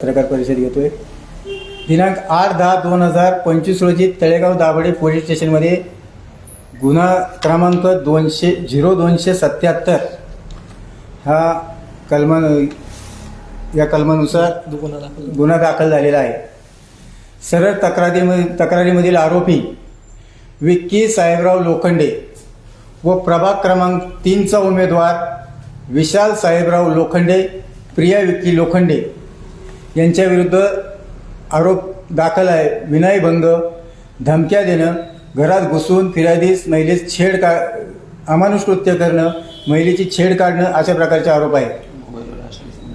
पत्रकार परिषद घेतोय। दिनांक 8/10/2025 रोजी तळेगाव दाभाडे पोलीस स्टेशनमध्ये गुन्हा क्रमांक 0277 हा कलमानुसार गुन्हा दाखल झालेला आहे। सरळ तक्रारीमधील आरोपी विक्की साहेबराव लोखंडे व प्रभाग क्रमांक 3चा उमेदवार विशाल साहेबराव लोखंडे, प्रिया विक्की लोखंडे यांच्या विरुद्ध आरोप दाखल आहे। विनयभंग, धमक्या देणं, घरात घुसून फिर्यादीस महिलेस अमानुष कृत्य करणं, महिलेची छेड काढणं अशा प्रकारचे आरोप आहे।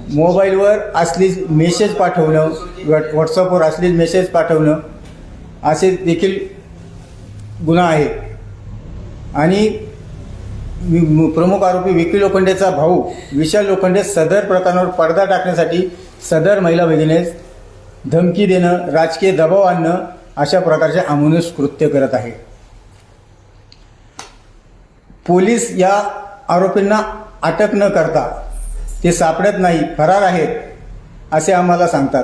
मोबाईलवर अश्लील मेसेज पाठवणं, व्हॉट्सअपवर अश्लील मेसेज पाठवणं असे देखील गुन्हा आहे। आणि प्रमुख आरोपी विक्की लोखंडेचा भाऊ विशाल लोखंडे सदर प्रकरणावर पडदा टाकण्यासाठी सदर महिला भगिनीस धमकी देणं, राजकीय दबाव आणणं अशा प्रकारचे अमानुष कृत्य करत आहे। पोलीस या आरोपींना अटक न करता ते सापडत नाही, फरार आहेत असे आम्हाला सांगतात।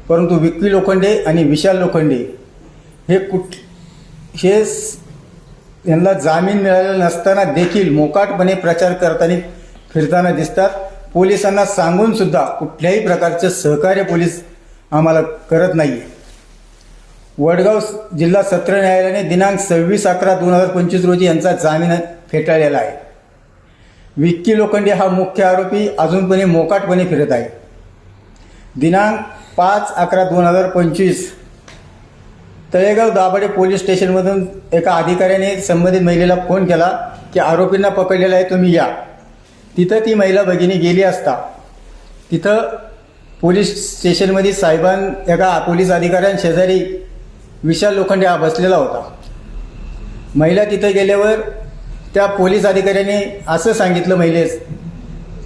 परंतु विक्की लोखंडे आणि विशाल लोखंडे यांना जामीन मिळालेला नसताना देखील मोकाटपणे प्रचार करताना फिरताना दिसतात। पोलिसांना सांगून सुद्धा कुठल्याही प्रकारचे सहकार्य पोलीस आम्हाला करत नाही। वडगाव जिल्हा सत्र न्यायालयाने दिनांक 26/11/2025 रोजी यांचा जामीन फेटाळलेला आहे। विक्की लोखंडे हा मुख्य आरोपी अजूनपणे मोकाटपणे फिरत आहे। दिनांक 5/11/2025 तळेगाव दाभाडे पोलीस स्टेशनमधून एका अधिकाऱ्याने संबंधित महिलेला फोन केला की आरोपींना पकडलेला आहे, तुम्ही या। तिथं ती महिला भगिनी गेली असता तिथं पोलीस स्टेशनमध्ये एका पोलीस अधिकाऱ्यांशेजारी विशाल लोखंडे हा बसलेला होता। महिला तिथं गेल्यावर त्या पोलीस अधिकाऱ्याने असं सांगितलं महिलेस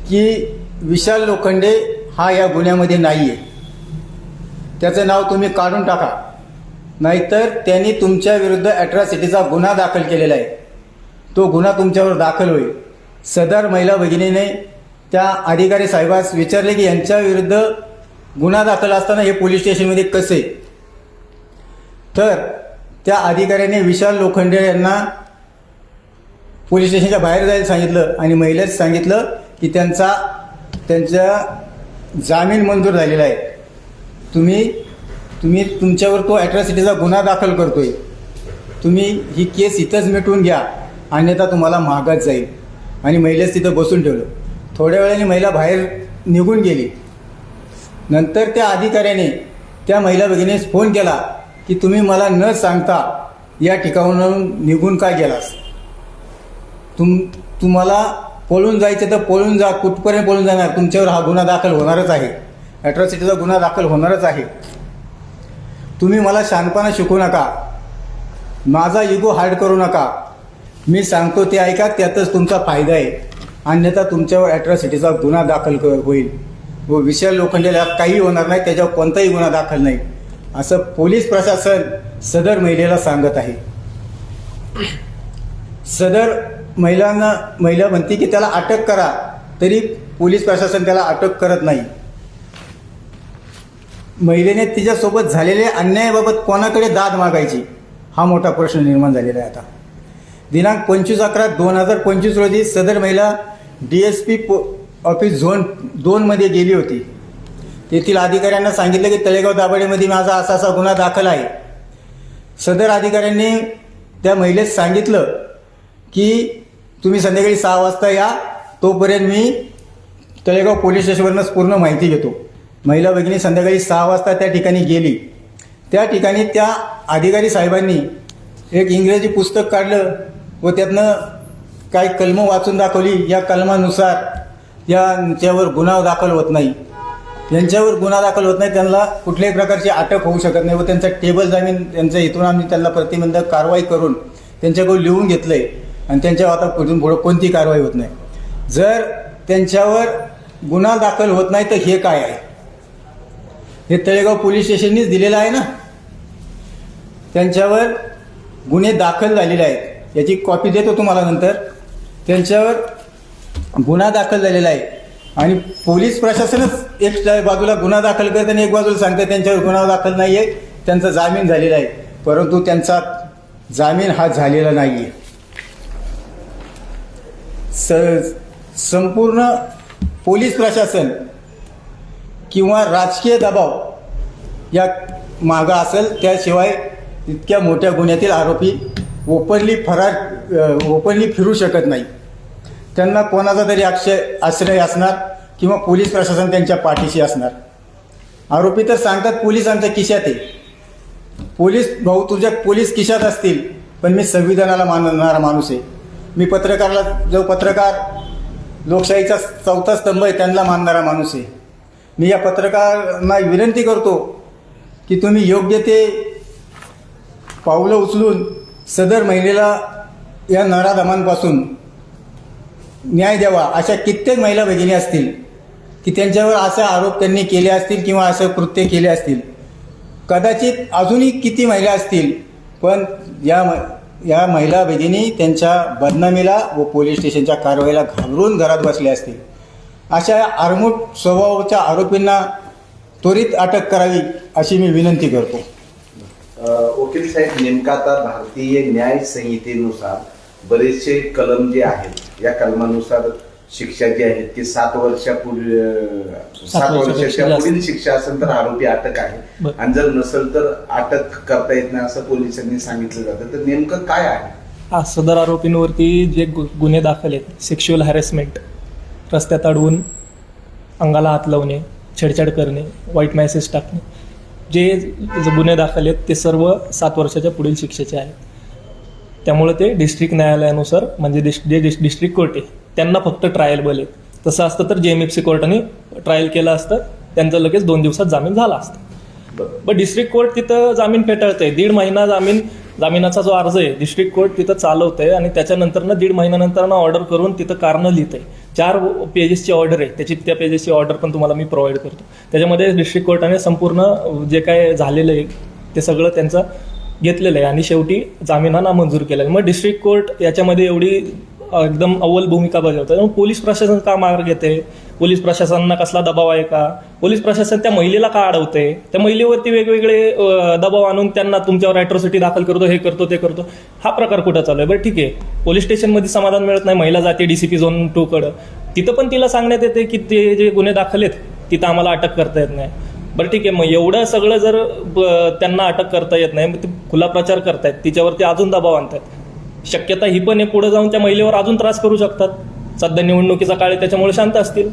की विशाल लोखंडे हा या गुन्ह्यामध्ये नाही आहे, त्याचं नाव तुम्ही काढून टाका, नाहीतर त्यांनी तुमच्या विरुद्ध ॲट्रॉसिटीचा गुन्हा दाखल केलेला आहे, तो गुन्हा तुमच्यावर दाखल होईल। सदर महिला भगिनीने त्या अधिकारी साहेबास विचारले की यांच्या विरुद्ध गुन्हा दाखल असताना हे पोलीस स्टेशनमध्ये कसे? तर त्या अधिकाऱ्याने विशाल लोखंडे यांना पोलीस स्टेशनच्या बाहेर जायला सांगितलं आणि महिलेस सांगितलं की त्यांचा जामीन मंजूर झालेला आहे, तुम्ही तुमच्यावर तो ॲट्रॉसिटीचा गुन्हा दाखल करतोय, तुम्ही ही केस इथंच मिटवून घ्या, अन्यथा तुम्हाला महागात जाईल। आणि महिलेस तिथं बसून ठेवलं। थोड्या वेळाने महिला बाहेर निघून गेली। नंतर त्या अधिकाऱ्याने त्या महिला भगिनीस फोन केला की तुम्ही मला न सांगता या ठिकाणाहून निघून का गेलास? तुम्हाला पळून जायचं तर पळून जा, कुठपर्यंत पळून जाणार? तुमच्यावर हा गुन्हा दाखल होणारच आहे, ॲट्रॉसिटीचा गुन्हा दाखल होणारच आहे। तुम्ही मला शहाणपणा शिकवू नका, माझा इगो हार्ड करू नका, मी सांगतो ते ऐका, त्यातच तुमचा फायदा आहे, अन्यथा तुमच्यावर ॲट्रॉसिटीचा गुन्हा दाखल होईल व विशाल लोखंडेला काही होणार नाही, त्याच्यावर कोणताही गुन्हा दाखल नाही असं पोलीस प्रशासन सदर महिलेला सांगत आहे। सदर महिला म्हणते की त्याला अटक करा, तरी पोलीस प्रशासन त्याला अटक करत नाही। महिलेने तिच्यासोबत झालेल्या अन्यायाबाबत कोणाकडे दाद मागायची हा मोठा प्रश्न निर्माण झालेला आहे। आता दिनांक 25/11/2025 रोजी सदर महिला DSP ऑफिस झोन 2 मध्ये गेली होती। तेथील अधिकाऱ्यांना सांगितलं की तळेगाव दाभाडेमध्ये माझा असा गुन्हा दाखल आहे। सदर अधिकाऱ्यांनी त्या महिलेस सांगितलं की तुम्ही संध्याकाळी 6 वाजता या, तोपर्यंत मी तळेगाव पोलीस स्टेशनवरूनच पूर्ण माहिती घेतो। महिला भगिनी संध्याकाळी 6 वाजता त्या ठिकाणी गेली। त्या ठिकाणी त्या अधिकारी साहेबांनी एक इंग्रजी पुस्तक काढलं व त्यातनं काही कलमं वाचून दाखवली। या कलमानुसार यांच्यावर गुन्हा दाखल होत नाही, त्यांना कुठल्याही प्रकारची अटक होऊ शकत नाही व त्यांचा टेबल जामीन त्यांच्या इथून आम्ही त्यांना प्रतिबंधक कारवाई करून त्यांच्याकडून लिहून घेतलं आहे आणि त्यांच्यावर आता पुढे कोणती कारवाई होत नाही। जर त्यांच्यावर गुन्हा दाखल होत नाही तर हे काय आहे? हे तळेगाव पोलीस स्टेशननीच दिलेलं आहे ना, त्यांच्यावर गुन्हे दाखल झालेले आहेत, याची कॉपी देतो तुम्हाला नंतर। त्यांच्यावर गुन्हा दाखल झालेला आहे आणि पोलीस प्रशासनच एक बाजूला गुन्हा दाखल करतात आणि एक बाजूला सांगतात त्यांच्यावर गुन्हा दाखल नाही आहे, त्यांचा जामीन झालेला आहे, परंतु त्यांचा जामीन हा झालेला नाही आहे. संपूर्ण पोलीस प्रशासन किंवा राजकीय दबाव या मागं असेल, त्याशिवाय इतक्या मोठ्या गुन्ह्यातील आरोपी ओपनली फिरू शकत नाही. त्यांना कोणाचा तरी आश्रय असणार किंवा पोलीस प्रशासन त्यांच्या पाठीशी असणार. आरोपी तर सांगतात पोलीस आमच्या खिशात आहे. पोलीस भाऊ तुझ्या पोलीस खिशात असतील, पण मी संविधानाला मानणारा माणूस आहे. मी जो पत्रकार लोकशाहीचा चौथा स्तंभ आहे त्यांना मानणारा माणूस आहे. मी या पत्रकारांना विनंती करतो की तुम्ही योग्य ते पावलं उचलून सदर महिलेला या नराधमांपासून न्याय द्यावा. अशा कित्येक महिला भगिनी असतील की त्यांच्यावर असे आरोप त्यांनी केले असतील किंवा असं कृत्य केले असतील. कदाचित अजूनही किती महिला असतील, पण या महिला भगिनी त्यांच्या बदनामीला व पोलीस स्टेशनच्या कारवाईला घाबरून घरात बसल्या असतील. अशा आरमूट स्वभावाच्या आरोपींना त्वरित अटक करावी अशी मी विनंती करतो. वकील साहेब, नेमका आता भारतीय न्याय संहितेनुसार बरेचसे कलम जे आहेत, या कलमानुसार शिक्षा जी आहे ती 7 वर्षाच्या पुढील शिक्षा असेल तर आरोपी अटक आहे, आणि जर नसेल तर अटक करता येत नाही असं पोलिसांनी सांगितलं जातं. तर नेमकं काय आहे? सदर आरोपींवरती जे गुन्हे दाखल आहेत, सेक्शुअल हॅरेसमेंट, रस्त्यात अडवून अंगाला हात लावणे, छेडछाड करणे, वाईट मेसेज टाकणे, जे गुन्हे दाखल आहेत ते सर्व 7 वर्षाच्या पुढील शिक्षेचे आहेत. त्यामुळे ते डिस्ट्रिक्ट न्यायालयानुसार, म्हणजे जे डिस्ट्रिक्ट कोर्ट आहे त्यांना फक्त ट्रायलबल आहे. तसं असतं तर JMFC कोर्टाने ट्रायल केलं असतं, त्यांचं लगेच 2 दिवसात जामीन झाला असता. पण डिस्ट्रिक्ट कोर्ट तिथं जामीन फेटाळतंय. 1.5 महिना जामिनाचा जो अर्ज आहे डिस्ट्रिक्ट कोर्ट तिथं चालवतंय, आणि त्याच्यानंतरनं 1.5 महिन्यानंतर ऑर्डर करून तिथं कारणं लिहितंय. 4 पेजेसची ऑर्डर आहे, त्या पेजेसची ऑर्डर पण तुम्हाला मी प्रोव्हाइड करतो. त्याच्यामध्ये डिस्ट्रिक्ट कोर्टाने संपूर्ण जे काय झालेलं आहे ते सगळं त्यांचं घेतलेलं आहे, आणि शेवटी जामीन हा नामंजूर केला आहे. मग डिस्ट्रिक्ट कोर्ट याच्यामध्ये एवढी एकदम अव्वल भूमिका बजावतं. मग पोलीस प्रशासन का मार्ग घेते? पोलीस प्रशासनाला कसला दबाव आहे का? पोलीस प्रशासन त्या महिलेला का अडवते? त्या महिलेवरती वेगवेगळे दबाव आणून त्यांना तुमच्यावर ॲट्रॉसिटी दाखल करतो, हे करतो, ते करतो. हा प्रकार कुठं चालू आहे? बरं ठीक आहे, पोलीस स्टेशनमध्ये समाधान मिळत नाही, महिला जाते DCP झोन 2 कडं, तिथं पण तिला सांगण्यात येते की ते जे गुन्हे दाखल आहेत तिथं आम्हाला अटक करता येत नाही. बरं ठीक आहे, मग एवढं सगळं जर त्यांना अटक करता येत नाही, मग ते खुला प्रचार करतायत, तिच्यावरती अजून दबाव आणतात. शक्यता ही पण आहे पुढे जाऊन त्या महिलेवर अजून त्रास करू शकतात. सध्या निवडणुकीचा काळ आहे त्याच्यामुळे शांत असतील,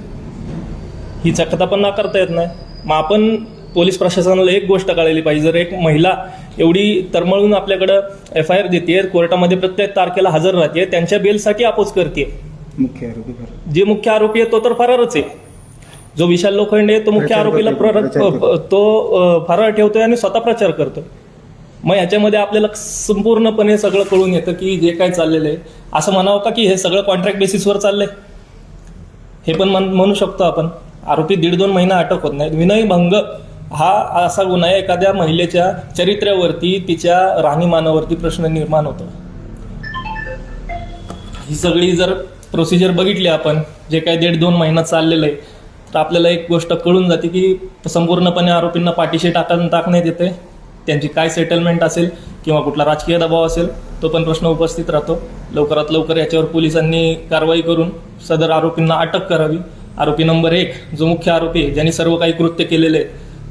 ही शक्यता पण नाकारता येत नाही. मग आपण पोलीस प्रशासनाला एक गोष्ट कळली पाहिजे, जर एक महिला एवढी तरमळून आपल्याकडं FIR देते, कोर्टामध्ये प्रत्येक तारखेला हजर राहते, त्यांच्या बेलसाठी अपोज करते, जे मुख्य आरोपी आहे तो तर फरारच आहे. जो विशाल लोखंडे तो मुख्य आरोपीला फरार ठेवतोय आणि स्वतः प्रचार करतोय. मग ह्याच्यामध्ये आपल्याला संपूर्णपणे सगळं कळून येतं की जे काय चाललेलं आहे, असं म्हणावं का की हे सगळं कॉन्ट्रॅक्ट बेसिसवर चाललंय? हे पण म्हणू शकतो आपण. आरोपी 1.5-2 महिना अटक होत नाहीत. विनयभंग हा असा गुन्हा आहे, एखाद्या महिलेच्या चरित्र्यावरती, तिच्या राहणीमानावरती प्रश्न निर्माण होतो. ही सगळी जर प्रोसिजर बघितली आपण, जे काय 1.5-2 महिना चाललेलं आहे, तर आपल्याला एक गोष्ट कळून जाते की संपूर्णपणे आरोपींना पाठीशी टाकण्यात येते. त्यांची काय सेटलमेंट असेल किंवा कुठला राजकीय दबाव असेल तो पण प्रश्न उपस्थित राहतो. लवकरात लवकर याच्यावर पोलिसांनी कारवाई करून सदर आरोपींना अटक करावी. आरोपी नंबर 1 जो मुख्य आरोपी आहे, ज्यांनी सर्व काही कृत्य केलेले आहे,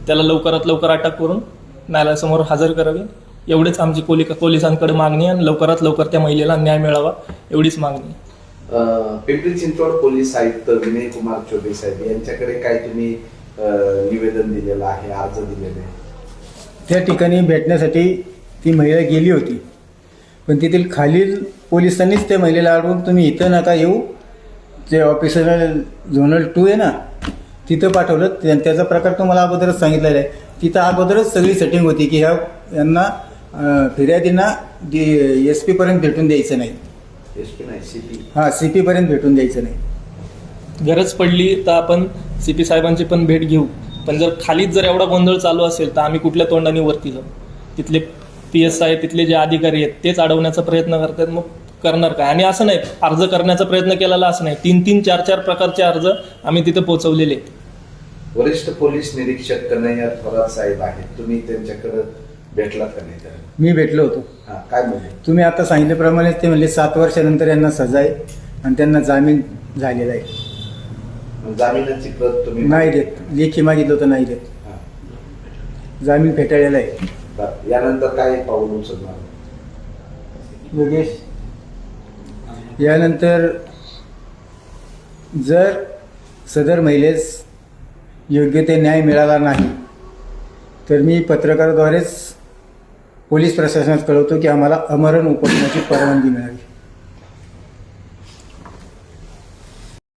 त्याला लवकरात लवकर अटक करून न्यायालयासमोर हजर करावी. एवढेच आमची पोलिसांकडे मागणी आहे, आणि लवकरात लवकर त्या महिलेला न्याय मिळावा एवढीच मागणी. पिंपरी चिंचवड पोलीस आयुक्त विनय कुमार चौबे साहेब यांच्याकडे काय तुम्ही निवेदन दिलेलं आहे, अर्ज दिलेले आहे? त्या ठिकाणी भेटण्यासाठी ती महिला गेली होती, पण तेथील खालील पोलिसांनीच त्या महिलेला अडवून तुम्ही इथं नका येऊ, जे ऑफिसर झोनल 2 आहे ना तिथं पाठवलं. त्याचा प्रकार तुम्हाला अगोदरच सांगितलेला आहे. तिथं अगोदरच सगळी सेटिंग होती की यांना फिर्यादींना SP पर्यंत भेटून द्यायचं नाही. SP नाही, CP. हां, CP पर्यंत भेटून द्यायचं नाही. गरज पडली तर आपण CP साहेबांची पण भेट घेऊ, पण जर खालीच जर एवढा गोंधळ चालू असेल तर आम्ही कुठल्या तोंडाने वरती जाऊ? तिथले PSI, तिथले जे अधिकारी आहेत तेच अडवण्याचा प्रयत्न करतात, मग करणार काय? आणि असं नाही, अर्ज करण्याचा प्रयत्न केलेला असं नाही, 3-4 प्रकारचे अर्ज आम्ही तिथे पोहोचवलेले आहेत. वरिष्ठ पोलीस निरीक्षक कन्हैया थोरात साहेब आहेत, तुम्ही त्यांच्याकडे भेटलात का नाही त्याला? मी भेटलो होतो. हा, काय म्हणले? तुम्ही आता सांगितल्याप्रमाणे ते म्हणले 7 वर्षानंतर यांना सजा आहे आणि त्यांना जामीन झालेला आहे. मग जामिनाची प्रत तुम्ही नाही देत, लेखी मागितलं तर नाही देत, हा. जामीन फेटाळलेला आहे. बरं. यानंतर काय पाऊल उचलणार? योगेश, यानंतर जर सदर महिलेस योग्य ते न्याय मिळाला नाही तर मी पत्रकाराद्वारेच पोलीस प्रशासनात कळवतो की आम्हाला आमरण उपोषणाची परवानगी मिळावी.